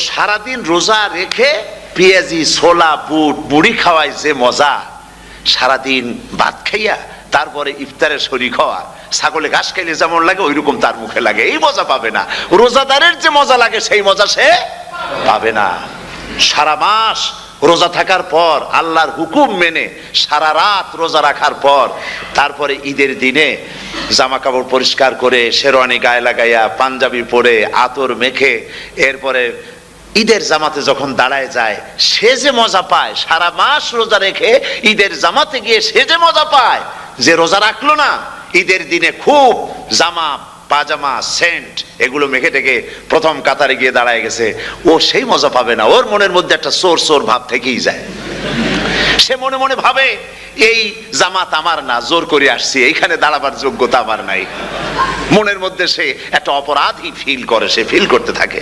সারাদিন রোজা রেখে পেঁয়াজি ছোলা বুট মুড়ি খাওয়ায় যে মজা, সারাদিন ভাত খাইয়া তারপরে ইফতারে শরীক হওয়া, ছাগলে ঘাস খাইলে যেমন লাগে ওই রকম তার মুখে লাগে, এই মজা পাবে না। রোজাদারের যে মজা লাগে সেই মজা সে পাবে না। সারা মাস রোজা থাকার পর, আল্লাহর হুকুম মেনে সারা রাত রোজা রাখার পর, তারপরে ঈদের দিনে জামা কাপড় পরিষ্কার করে শেরওয়ানি গায়ে লাগাইয়া পাঞ্জাবি পরে আতর মেখে এরপরে ঈদের জামাতে যখন দাঁড়ায় যায়, সে যে মজা পায়, সারা মাস রোজা রেখে ঈদের জামাতে গিয়ে সে যে মজা পায়, যে রোজা রাখলো না ঈদের দিনে খুব জামা পাজামা সেন্ট এগুলো মেখে টেকে প্রথম কাতারে গিয়ে দাঁড়ায় গেছে, ও সেই মজা পাবে না। ওর মনের মধ্যে একটা চোর চোর ভাব থেকেই যায়। সে মনে মনে ভাবে এই জামাত আমার না, জোর করে আসছি, এইখানে দাঁড়াবার যোগ্যতা আমার নাই। মনের মধ্যে সে একটা অপরাধী ফিল করে, সে ফিল করতে থাকে।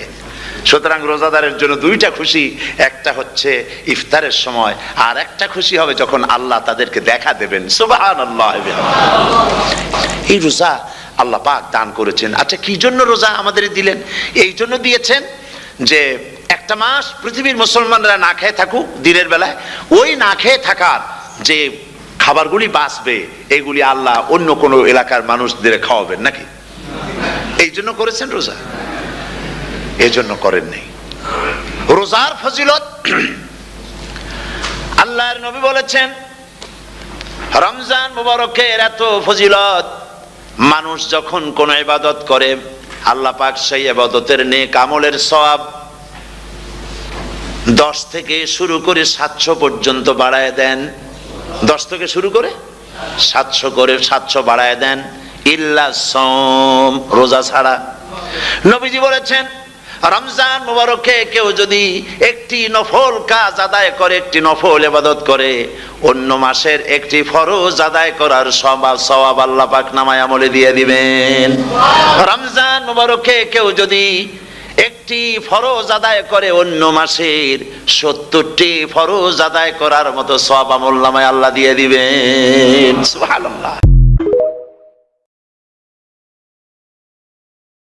সুতরাং রোজাদারের জন্য দুইটা খুশি, একটা হচ্ছে ইফতারের সময়, আর একটা খুশি হবে যখন আল্লাহ তাদেরকে দেখা দেবেন। সুবহানাল্লাহ। এই রোজা আল্লাহ পাক দান করেছেন। আচ্ছা, কি জন্য রোজা আমাদের দিলেন? এই জন্য দিয়েছেন যে একটা মাস পৃথিবীর মুসলমানরা না খেয়ে থাকুক দিনের বেলায়, ওই না খেয়ে থাকার যে খাবারগুলি বাঁচবে এগুলি আল্লাহ অন্য কোনো এলাকার মানুষদের খাওয়াবেন নাকি? এই জন্য করেছেন রোজা, এই জন্য করেন নাই। রোজার ফজিলত আল্লাহর নবী বলেছেন, রমজান মুবারকের এত ফজিলত, মানুষ যখন কোন ইবাদত করে আল্লাহ পাক সেই ইবাদতের নেক আমলের সওয়াব 10 থেকে শুরু করে 700 পর্যন্ত বাড়ায় দেন। 10 থেকে শুরু করে 700 বাড়ায় দেন, ইল্লা সাওম, রোজা ছাড়া। নবীজি বলেছেন, রমজান মুবারকে কেউ যদি একটি নফল কাজ আদায় করে, একটি নফল ইবাদত করে, অন্য মাসের একটি ফরজ আদায় করার সওয়াব আল্লাহ পাক নামায় আমলে দিয়ে দিবেন। রমজান মুবারকে কেউ যদি একটি ফরজ আদায় করে, অন্য মাসের 70টি ফরজ আদায় করার মতো সওয়াব আমল নামায় আল্লাহ দিয়ে দিবেন। সুবহানাল্লাহ।